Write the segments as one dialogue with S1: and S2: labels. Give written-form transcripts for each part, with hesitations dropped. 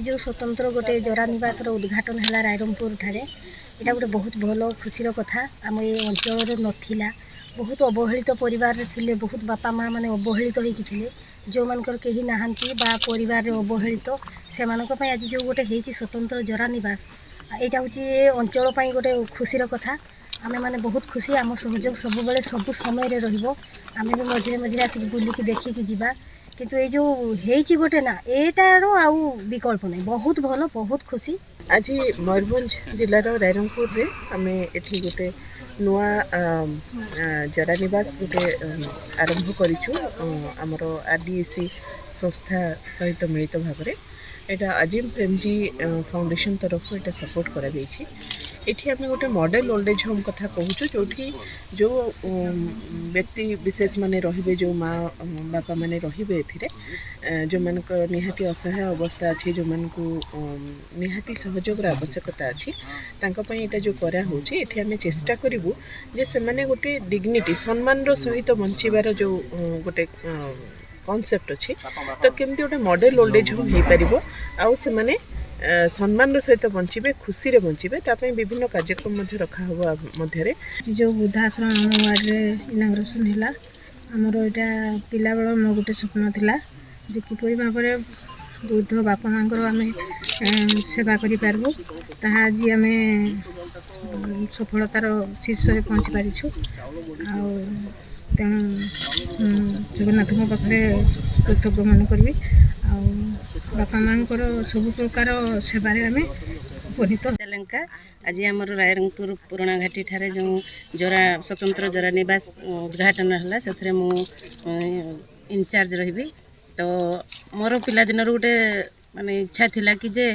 S1: जो स्वतंत्र गोटे जरा निवास उद्घाटन है रायरंगपुर ठारे यहाँ गोटे बहुत भल खुशी कथा आम ये अंचल नाला बहुत अवहेलित परिवार थिले बहुत बापा माँ मैंने अवहेलित होते जो मानकर कहीं नहांती बा परिवार अवहेलित से आज जो गोटे स्वतंत्र जरा निवास यहाँ हूँ अंचल गोटे खुशी कथा आमे माने बहुत खुशी आम सहयोग सब बेले सब समय आमे भी मझे मझे आसिक बुलिकी देखिकी जीवा किंतु ये जो हेची गोटे ना एटार आउ विकल्प नहीं बहुत भल बहुत खुशी।
S2: आज मयूरभंज जिलार रायरंगपुर रे आमे एठी गोटे नुआ जरा निवास गोटे आरंभ करिछु हमर आरडीएसी संस्था सहित मिलित भाव में एटा अजीम प्रेमजी फाउंडेशन तरफ एटा सपोर्ट करा जायछि। एठी आमे गोटे मॉडल ओल्ड एज होम कथा कहूँ जो व्यक्ति विशेष माने रहिबे जो माँ बापा माने रहिबे एथिरे जो मानक निहाती असहाय अवस्था अच्छी जो मानकु निहाती सहयोग आवश्यकता अच्छी तांका पई एटा जो करा होछि एठी आमे चेष्टा करिवु जे से माने गोटे डिग्निटी सम्मान रो सहित बंचिबार जो गोटे कॉन्सेप्ट अच्छी तो केमती गोटे मॉडल ओल्ड एज होम हो पारिबो आउ से माने सम्मान सहित बंचे खुशी रे बंचे विभिन्न कार्यक्रम रखा हुआ मध्य
S3: जो वृद्धाश्रम आम वार्ड इनाग्रेसन है आमर यहाँ पिला बेल मो गोटे स्वप्न थिला जे किपरि भाव में वृद्ध बापा माँ आम सेवा करूँ ताहा आज आम सफलतार शीर्ष में पहुँची पारिछु तेणु जगन्नाथ पाखे कृतज्ञ मन करी बापा माँ सब प्रकार सेवा उपनीत
S4: लंका आज आम रायरंगपुर पुराणा घाटी ठारे जो जरा स्वतंत्र जरा निवास उद्घाटन है से मु इनचार्ज रही तो मोर पिलादिन गोटे माने इच्छा थिला कि जे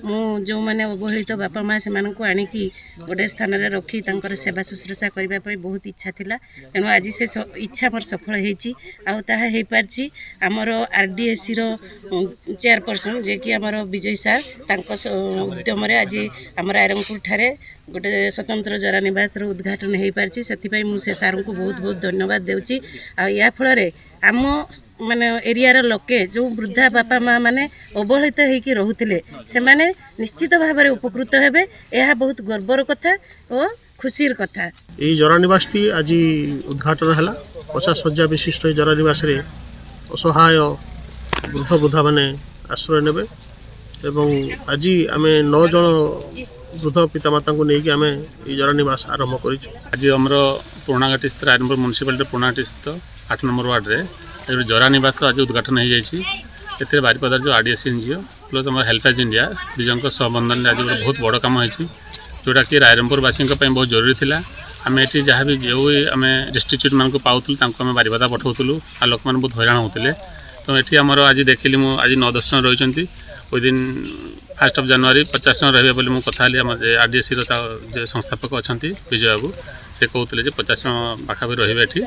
S4: मु जो माने अवहेलित बापा माँ से आणिकी गोटे स्थान में रखी तांकर सेवा शुश्रूषा करने बहुत इच्छा थिला तेणु आज से इच्छा मोर सफल होती हो पार्ची आमर आरडीएसी रो चेयरपर्सन जे कि आमर विजय सार उद्यम आज आम रायरंगपुर ठारे गोटे स्वतंत्र जरा निवास उद्घाटन हो पार्ची से मुझे सार को बहुत बहुत धन्यवाद देउची या फल आम माने एरियार लोके जो वृद्धा बापा माँ मैंने अवहेलित होकर रोते से माने निश्चित भाव में उपकृत हेबे यह बहुत गर्वर कथा और खुशीर कथा।
S5: ये जरा निवास टी आज उद्घाटन है 50 शज्या विशिष्ट जरा निवास रे असहाय वृद्ध वृद्धा मैंने आश्रय ने आज आम 9 जन वृद्ध पितामाता को लेकिन आम जरा निवास आरंभ कर
S6: पुराणाघाटी स्थित रायरंगपुर म्यूनिसिपालिटी पुराणाघाटी स्थित 8 नंबर वार्ड रे जरा निवास आज उद्घाटन हो जाए बारिपदार जो आरडीएसी एनजीओ प्लस आम हेल्पेज इंडिया दुजन सहबंधन आज गोटे बहुत बड़ कम होती जोटा कि रायरंगपुरवासी बहुत जरूरी थिला आम ये जहाँ भी जो आम डिस्ट्रिक्ट मान को पाऊँ आम बारिपदा पठाऊलु आ लोक मैंने बहुत हैरान होते तो ये आमर आज देखिली मुझे आज 9-10 जन रही विदिन 1 जनवरी 50 जन रही बोली मुझे कथा आरडीएसी रो संस्थापक अच्छा विजय बाबू से कहते 50 जन पाखापि रही।